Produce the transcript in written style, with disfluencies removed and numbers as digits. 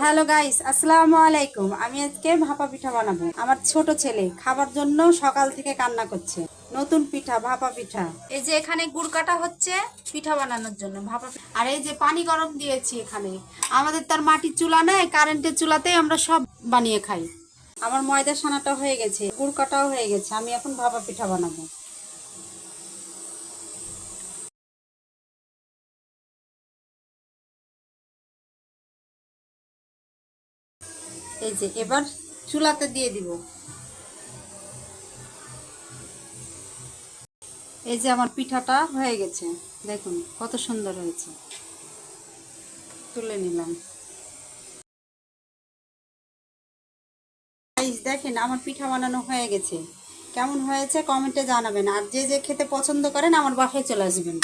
Hello guys, আসসালামু আলাইকুম। আমি আজকে ভাপা পিঠা বানাবো। আমার ছোট ছেলে খাবার জন্য সকাল থেকে কান্না করছে। নতুন পিঠা, ভাপা পিঠা। এই যে এখানে গুড় কাটা হচ্ছে পিঠা বানানোর জন্য ভাপা পিঠা। আর এই যে পানি গরম দিয়েছি এখানে। আমাদের তার মাটির চুলা নেই, কারেন্টের চুলাতেই আমরা সব বানিয়ে খাই। আমার ময়দা সানাটা হয়ে গেছে, গুড় কাটাও হয়ে গেছে। আমি এখন ভাপা পিঠা বানাবো। এই যে এবার চুলাতে দিয়ে দিব। এই যে আমার পিঠাটা হয়ে গেছে, দেখুন কত সুন্দর হয়েছে। তুলে নিলাম। গাইস দেখেন আমার পিঠা বানানো হয়ে গেছে। কেমন হয়েছে কমেন্টে জানাবেন। আর যে যে খেতে পছন্দ করেন আমার বাসায় চলে আসবেন।